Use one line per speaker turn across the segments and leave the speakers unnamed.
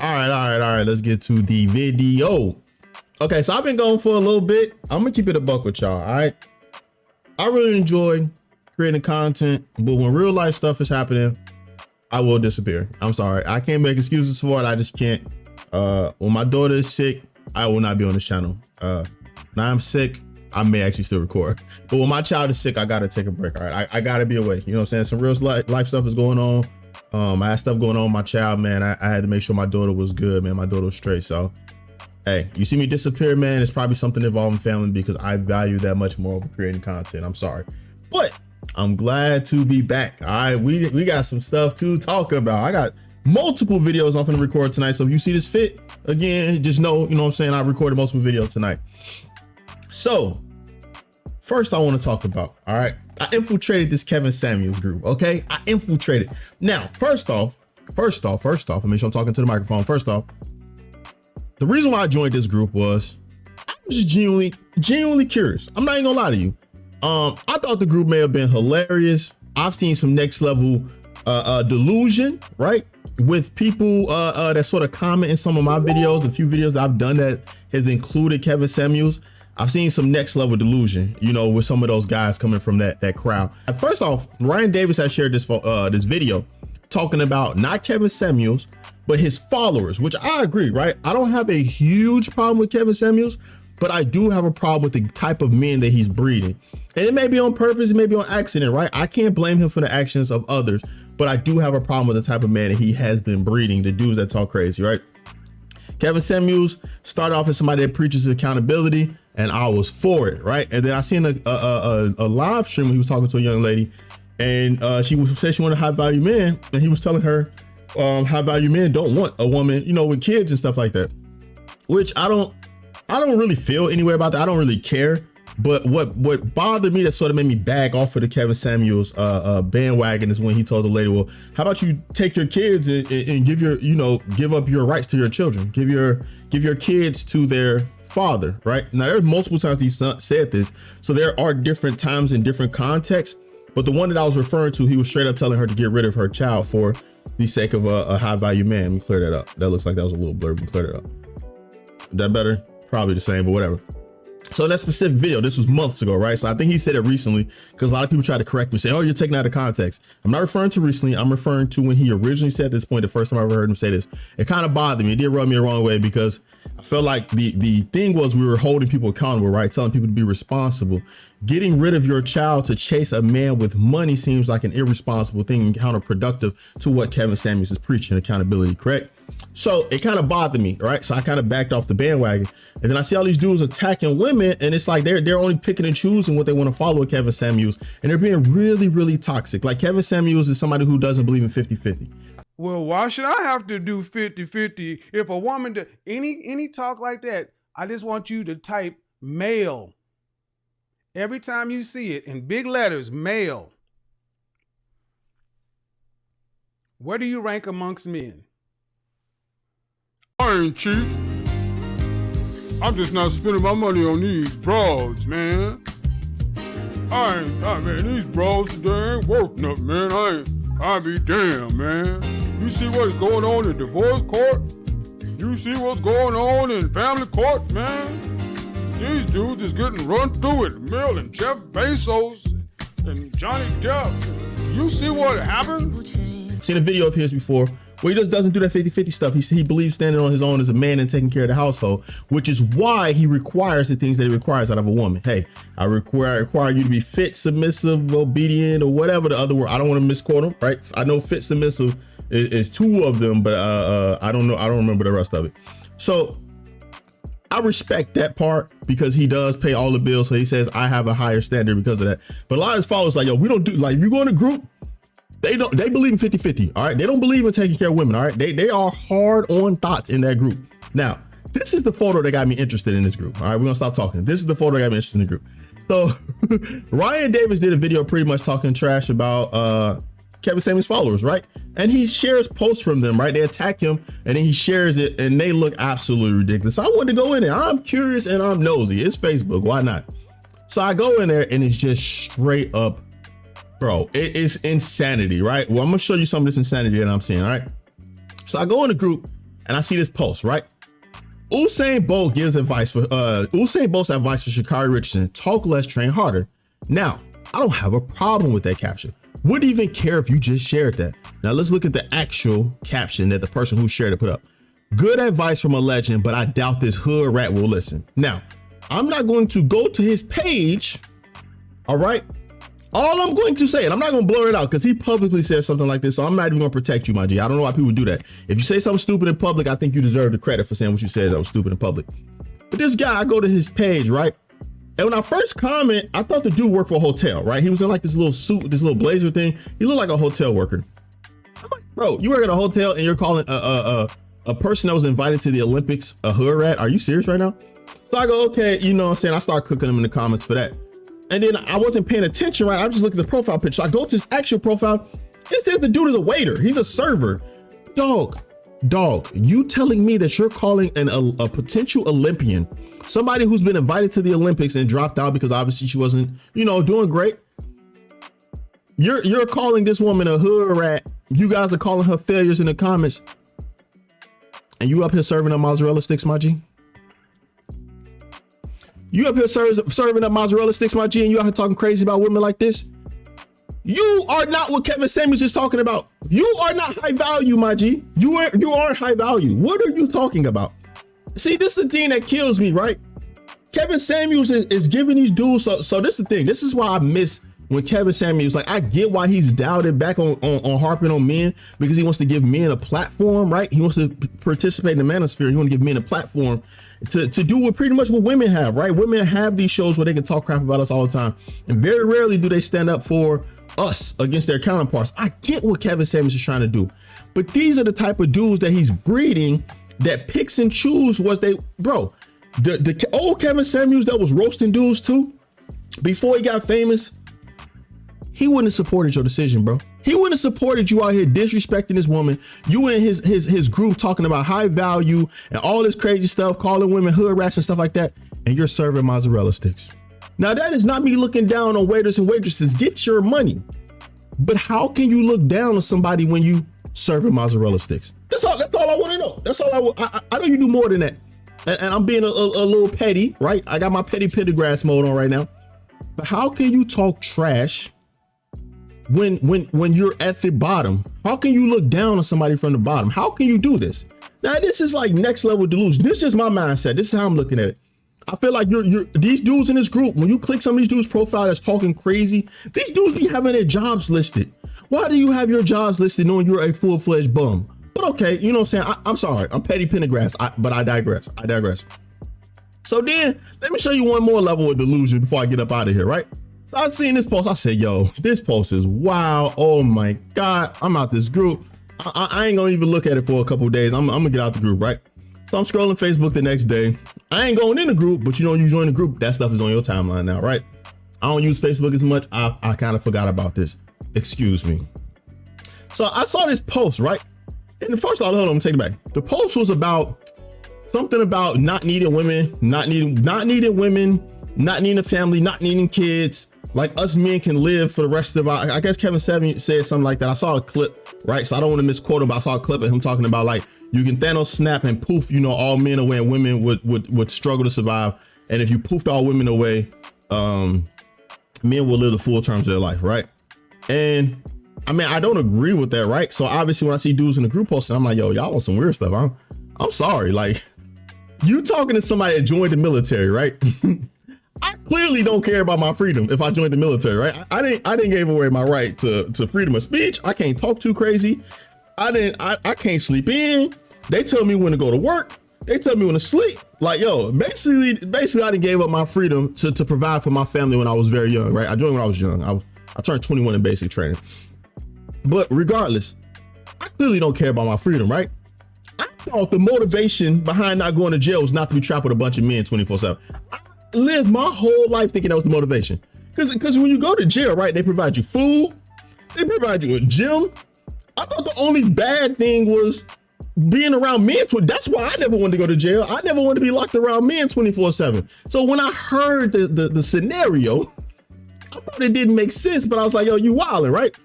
All right. Let's get to the video. Okay, so I've been going for a little bit. I'm gonna keep it a buck with y'all. All right. I really enjoy creating content, but when real life stuff is happening, I will disappear. I'm sorry. I can't make excuses for it. I just can't. When my daughter is sick, I will not be on this channel. When I'm sick, I may actually still record. But when my child is sick, I gotta take a break. All right. I gotta be away. You know what I'm saying? Some real life stuff is going on. I had stuff going on with my child, man. I had to make sure my daughter was good, man. My daughter was straight. So, hey, you see me disappear, man, it's probably something involving family because I value that much more over creating content. I'm sorry. But I'm glad to be back. All right, we got some stuff to talk about. I got multiple videos I'm gonna record tonight. So if you see this fit, again, just know, you know what I'm saying, I recorded multiple videos tonight. So, first I want to talk about, all right, I infiltrated this Kevin Samuels group, okay? I infiltrated. Now, first off, I make sure I'm talking to the microphone. First off, the reason why I joined this group was I was just genuinely curious. I'm not even gonna lie to you. I thought the group may have been hilarious. I've seen some next level delusion, right? With people that sort of comment in some of my videos, the few videos that I've done that has included Kevin Samuels. I've seen some next level delusion, you know, with some of those guys coming from that crowd. First off, Ryan Davis has shared this video talking about not Kevin Samuels, but his followers, which I agree, right? I don't have a huge problem with Kevin Samuels, but I do have a problem with the type of men that he's breeding. And it may be on purpose, it may be on accident, right? I can't blame him for the actions of others, but I do have a problem with the type of man that he has been breeding, the dudes that talk crazy, right? Kevin Samuels started off as somebody that preaches accountability, and I was for it, right? And then I seen a live stream when he was talking to a young lady, and she said she wanted a high value man, and he was telling her high value men don't want a woman, you know, with kids and stuff like that. Which I don't really feel anywhere about that. I don't really care. But what bothered me that sort of made me back off of the Kevin Samuels bandwagon is when he told the lady, well, how about you take your kids and give up your rights to your children, give your kids to their father, right? Now there's multiple times he said this, so there are different times in different contexts, but the one that I was referring to, he was straight up telling her to get rid of her child for the sake of a high value man. Let me clear that up. That looks like that was a little blurb. Let me clear that up. Is that better? Probably the same, but whatever. So that specific video, this was months ago, right? So I think he said it recently because a lot of people try to correct me, say, oh, you're taking out of context. I'm not referring to recently. I'm referring to when he originally said this point, the first time I ever heard him say this. It kind of bothered me. It did rub me the wrong way because I felt like the thing was we were holding people accountable, right? Telling people to be responsible. Getting rid of your child to chase a man with money seems like an irresponsible thing and counterproductive to what Kevin Samuels is preaching, accountability, correct? So it kind of bothered me, right? So I kind of backed off the bandwagon. And then I see all these dudes attacking women, and it's like they're only picking and choosing what they want to follow with Kevin Samuels. And they're being really, really toxic. Like Kevin Samuels is somebody who doesn't believe in 50-50.
Well, why should I have to do 50-50 if a woman any talk like that? I just want you to type male. Every time you see it in big letters, male. Where do you rank amongst men?
I ain't cheap. I'm just not spending my money on these broads, man. These broads today ain't worth nothing, man. I be damn, man. You see what's going on in divorce court? You see what's going on in family court, man? These dudes is getting run through it. Mill and Jeff Bezos and Johnny Depp. You see what happened?
Seen a video of his before where he just doesn't do that 50-50 stuff. He believes standing on his own as a man and taking care of the household, which is why he requires the things that he requires out of a woman. Hey, I require you to be fit, submissive, obedient, or whatever the other word. I don't want to misquote him, right? I know fit, submissive is two of them, but I don't know. I don't remember the rest of it. So I respect that part because he does pay all the bills. So he says, I have a higher standard because of that. But a lot of his followers like, yo, we don't do, like, you go in a group, they believe in 50-50. All right. They don't believe in taking care of women. All right. They are hard on thoughts in that group. Now, this is the photo that got me interested in this group. All right. We're going to stop talking. This is the photo that got me interested in the group. So Ryan Davis did a video pretty much talking trash about Kevin Samuels followers, right? And he shares posts from them, right? They attack him and then he shares it and they look absolutely ridiculous. So I wanted to go in there. I'm curious and I'm nosy. It's Facebook. Why not? So I go in there and it's just straight up, bro, it is insanity, right? Well, I'm gonna show you some of this insanity that I'm seeing, all right? So I go in the group and I see this post, right? Usain Bolt gives advice for Usain Bolt's advice for Sha'Carri Richardson: talk less, train harder. Now, I don't have a problem with that caption. Wouldn't even care if you just shared that. Now let's look at the actual caption that the person who shared it put up. Good advice from a legend, but I doubt this hood rat will listen. Now, I'm not going to go to his page. All right. All I'm going to say, and I'm not going to blur it out because he publicly said something like this. So I'm not even going to protect you, my G. I don't know why people do that. If you say something stupid in public, I think you deserve the credit for saying what you said that was stupid in public. But this guy, I go to his page, right? And when I first comment, I thought the dude worked for a hotel, right? He was in like this little suit, this little blazer thing. He looked like a hotel worker. I'm like, bro, you work at a hotel and you're calling a person that was invited to the Olympics a hood rat? Are you serious right now? So I go, okay, you know what I'm saying? I start cooking them in the comments for that. And then I wasn't paying attention, right? I'm just looking at the profile picture. So I go to his actual profile. It says the dude is a waiter. He's a server. Dog, you telling me that you're calling a potential Olympian, somebody who's been invited to the Olympics and dropped out because obviously she wasn't, you know, doing great. You're calling this woman a hood rat. You guys are calling her failures in the comments. And you up here serving up mozzarella sticks, my G? You up here serving up mozzarella sticks, my G, and you out here talking crazy about women like this? You are not what Kevin Samuels is talking about. You are not high value, my G. You aren't high value. What are you talking about? See, this is the thing that kills me, right? Kevin Samuels is giving these dudes. So this is the thing. This is why I miss when Kevin Samuels, like, I get why he's doubted back on harping on men, because he wants to give men a platform, right? He wants to participate in the manosphere. He wants to give men a platform to do what pretty much what women have, right? Women have these shows where they can talk crap about us all the time. And very rarely do they stand up for us against their counterparts. I get what Kevin Samuels is trying to do, but these are the type of dudes that he's breeding that picks and choose what they, bro, the old Kevin Samuels that was roasting dudes too, before he got famous, he wouldn't have supported your decision, bro. He wouldn't have supported you out here disrespecting this woman. You and his group talking about high value and all this crazy stuff, calling women hood rats and stuff like that, and you're serving mozzarella sticks. Now, that is not me looking down on waiters and waitresses. Get your money. But how can you look down on somebody when you serving mozzarella sticks? That's all I want to know. That's all I know you do more than that. And I'm being a little petty, right? I got my petty Pendergrass mode on right now. But how can you talk trash when you're at the bottom? How can you look down on somebody from the bottom? How can you do this? Now, this is like next level delusion. This is just my mindset. This is how I'm looking at it. I feel like you're these dudes in this group, when you click some of these dudes' profile that's talking crazy, these dudes be having their jobs listed. Why do you have your jobs listed knowing you're a full-fledged bum? But okay, you know what I'm saying? I'm sorry. I'm petty Pendergrass, but I digress. So then, let me show you one more level of delusion before I get up out of here, right? So I've seen this post. I said, yo, this post is wow. Oh my God. I'm out this group. I ain't gonna even look at it for a couple of days. I'm gonna get out the group, right? So I'm scrolling Facebook the next day. I ain't going in the group, but you know, you join the group, that stuff is on your timeline now, right? I don't use Facebook as much. I kind of forgot about this. Excuse me. So I saw this post, right? And the first, hold on, let me take it back. The post was about something about not needing women, not needing a family, not needing kids. Like us men can live for the rest of our, I guess Kevin Samuels said something like that. I saw a clip, right? So I don't want to misquote him, but I saw a clip of him talking about like, you can Thanos snap and poof, you know, all men away and women would struggle to survive. And if you poofed all women away, men will live the full terms of their life, right? And I mean, I don't agree with that, right? So obviously when I see dudes in the group posting, I'm like, yo, y'all on some weird stuff. I'm sorry. Like, you talking to somebody that joined the military, right? I clearly don't care about my freedom if I joined the military, right? I didn't give away my right to freedom of speech. I can't talk too crazy. I can't sleep in. They tell me when to go to work. They tell me when to sleep. Like, yo, basically I done gave up my freedom to provide for my family when I was very young, right? I joined when I was young. I turned 21 in basic training. But regardless, I clearly don't care about my freedom, right? I thought the motivation behind not going to jail was not to be trapped with a bunch of men 24/7. I lived my whole life thinking that was the motivation. Because when you go to jail, right, they provide you food, they provide you a gym. I thought the only bad thing was being around men. That's why I never wanted to go to jail. I never wanted to be locked around men 24/7. So when I heard the scenario, I thought it didn't make sense, but I was like, yo, you wildin', right?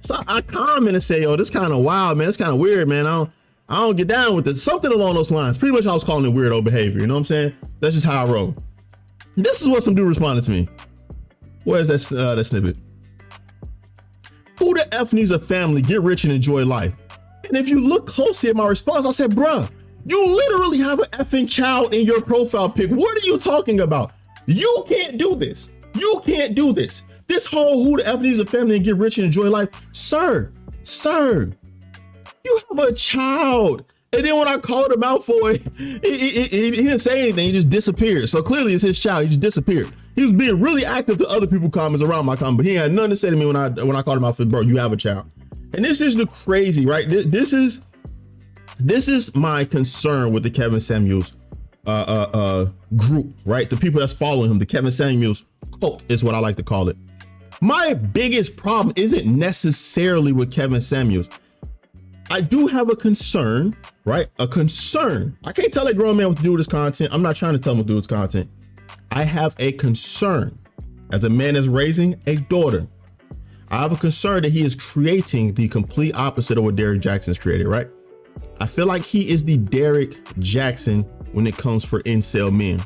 So I comment and say, yo, this kind of wild, man. It's kind of weird, man. I don't get down with it. Something along those lines. Pretty much I was calling it weirdo behavior. You know what I'm saying? That's just how I roll. This is what some dude responded to me. Where's that snippet? Who the F needs a family, get rich and enjoy life? And if you look closely at my response, I said, bruh, you literally have an effing child in your profile pic. What are you talking about? You can't do this. You can't do this. This whole who the F needs a family and get rich and enjoy life. Sir, you have a child. And then when I called him out for it, he didn't say anything. He just disappeared. So clearly it's his child. He just disappeared. He was being really active to other people's comments around my comment, but he had nothing to say to me when I called him out for, bro, you have a child. And this is the crazy, right? This is my concern with the Kevin Samuels group, right? The people that's following him, the Kevin Samuels cult is what I like to call it. My biggest problem isn't necessarily with Kevin Samuels. I do have a concern, right? A concern. I can't tell a grown man what to do with his content. I'm not trying to tell him what to do with his content. I have a concern as a man that's raising a daughter. I have a concern that he is creating the complete opposite of what Derrick Jackson's created, right? I feel like he is the Derrick Jackson when it comes for incel men.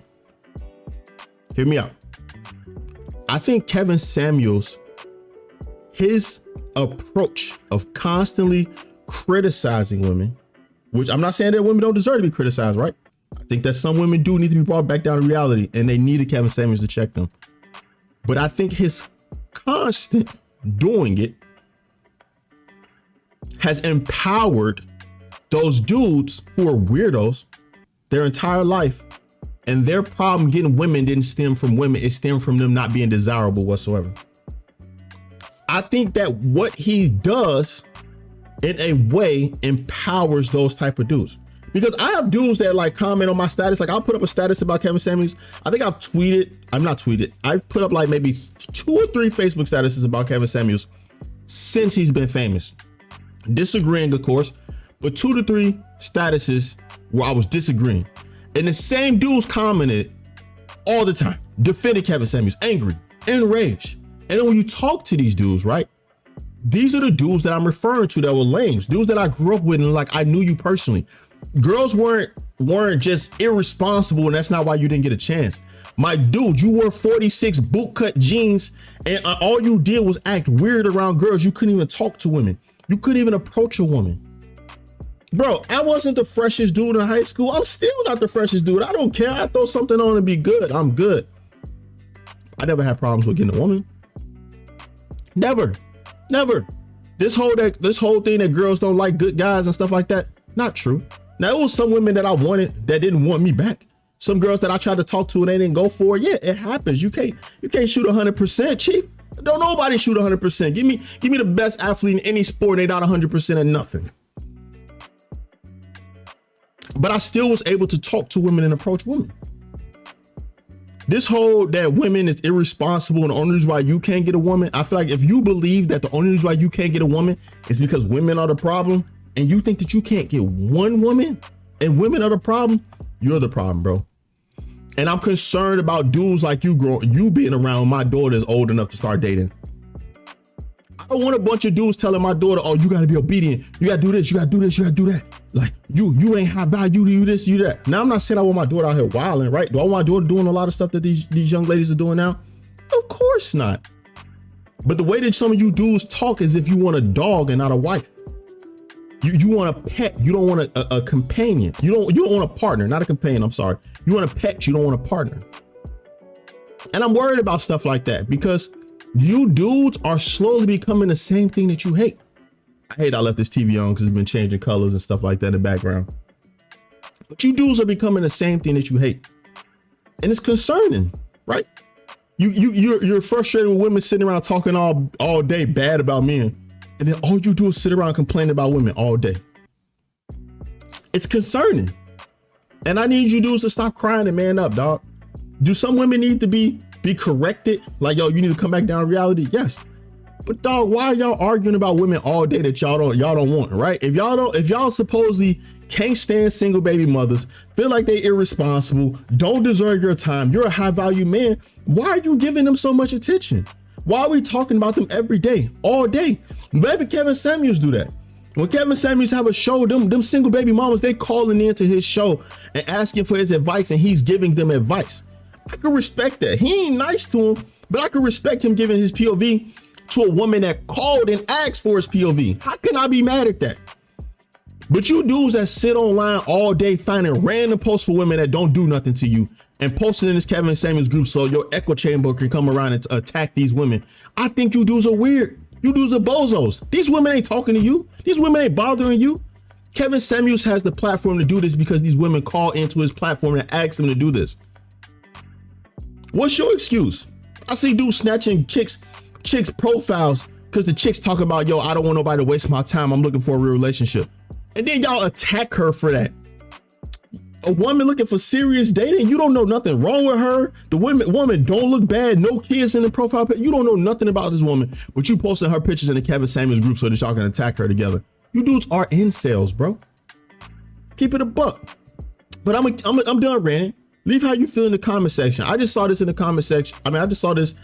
Hear me out. I think Kevin Samuels, his approach of constantly criticizing women, which I'm not saying that women don't deserve to be criticized, right? I think that some women do need to be brought back down to reality, and they needed Kevin Samuels to check them. But I think his constant doing it has empowered those dudes who are weirdos their entire life, and their problem getting women didn't stem from women. It stemmed from them not being desirable whatsoever. I think that what he does in a way empowers those type of dudes, because I have dudes that like comment on my status. Like I'll put up a status about Kevin Samuels. I think I put up like maybe 2 or 3 Facebook statuses about Kevin Samuels since he's been famous. Disagreeing, of course, but 2 to 3 statuses where I was disagreeing. And the same dudes commented all the time, defending Kevin Samuels, angry, enraged. And then when you talk to these dudes, right? These are the dudes that I'm referring to that were lames, dudes that I grew up with and like I knew you personally. Girls weren't just irresponsible, and that's not why you didn't get a chance. My dude, you wore 46 bootcut jeans and all you did was act weird around girls. You couldn't even talk to women. You couldn't even approach a woman. Bro, I wasn't the freshest dude in high school. I'm still not the freshest dude. I don't care. I throw something on and be good. I'm good. I never had problems with getting a woman. Never. This whole thing that girls don't like good guys and stuff like that, not true. Now, it was some women that I wanted that didn't want me back. Some girls that I tried to talk to and they didn't go for it. Yeah, it happens. You can't shoot 100%, chief. Don't nobody shoot 100%. Give me the best athlete in any sport. They not 100% at nothing. But I still was able to talk to women and approach women. This whole that women is irresponsible and the only reason why you can't get a woman, I feel like if you believe that the only reason why you can't get a woman is because women are the problem, and you think that you can't get one woman and women are the problem, you're the problem, bro. And I'm concerned about dudes like you being around my daughter is old enough to start dating. I don't want a bunch of dudes telling my daughter, oh, you gotta be obedient. You gotta do this, you gotta do this, you gotta do that. Like you ain't high value, you this, you that. Now, I'm not saying I want my daughter out here wilding, right? Do I want my daughter doing a lot of stuff that these young ladies are doing now? Of course not. But the way that some of you dudes talk is if you want a dog and not a wife. You want a pet, you don't want a companion. You don't want a partner, not a companion, I'm sorry. You want a pet, you don't want a partner. And I'm worried about stuff like that because you dudes are slowly becoming the same thing that you hate. I hate I left this TV on because it's been changing colors and stuff like that in the background. But you dudes are becoming the same thing that you hate. And it's concerning, right? You're frustrated with women sitting around talking all day bad about men. And then all you do is sit around complaining about women all day. It's concerning. And I need you dudes to stop crying and man up, dog. Do some women need to be corrected? Like, yo, you need to come back down to reality? Yes. But dog, why are y'all arguing about women all day that y'all don't want, right? If y'all supposedly can't stand single baby mothers, feel like they irresponsible, don't deserve your time, you're a high value man, why are you giving them so much attention? Why are we talking about them every day, all day? Maybe Kevin Samuels do that. When Kevin Samuels have a show, them single baby mamas, they calling into his show and asking for his advice, and he's giving them advice. I can respect that. He ain't nice to him, but I can respect him giving his POV to a woman that called and asked for his POV. How can I be mad at that? But you dudes that sit online all day finding random posts for women that don't do nothing to you and posting in this Kevin Samuels group so your echo chamber can come around and attack these women. I think you dudes are weird. You dudes are bozos. These women ain't talking to you. These women ain't bothering you. Kevin Samuels has the platform to do this because these women call into his platform and ask him to do this. What's your excuse? I see dudes snatching chicks profiles because the chicks talking about, yo, I don't want nobody to waste my time. I'm looking for a real relationship. And then y'all attack her for that. A woman looking for serious dating, you don't know nothing wrong with her. The woman don't look bad, no kids in the profile picture. You don't know nothing about this woman, but you posting her pictures in the Kevin Samuels group so that y'all can attack her together. You dudes are incels, bro. Keep it a buck. But I'm done ranting. Leave how you feel in the comment section. I just saw this in the comment section. I mean, I just saw this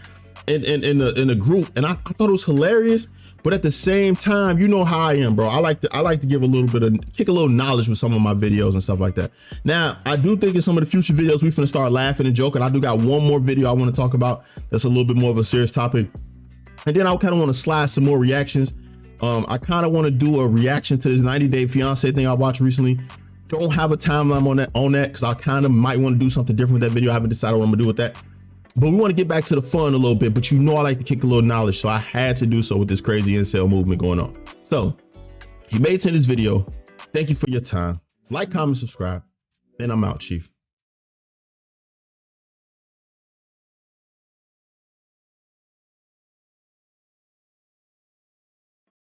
in the group, and I thought it was hilarious. But at the same time, you know how I am, bro. I like to give a little bit of kick a little knowledge with some of my videos and stuff like that. Now, I do think in some of the future videos we finna start laughing and joking. I do got one more video I want to talk about that's a little bit more of a serious topic, and then I kind of want to slide some more reactions. I kind of want to do a reaction to this 90 Day Fiance thing I watched recently. Don't have a timeline on that because I kind of might want to do something different with that video. I haven't decided what I'm gonna do with that. But we want to get back to the fun a little bit, but you know I like to kick a little knowledge, so I had to do so with this crazy incel movement going on. So, you made it to this video. Thank you for your time. Like, comment, subscribe, and I'm out, Chief.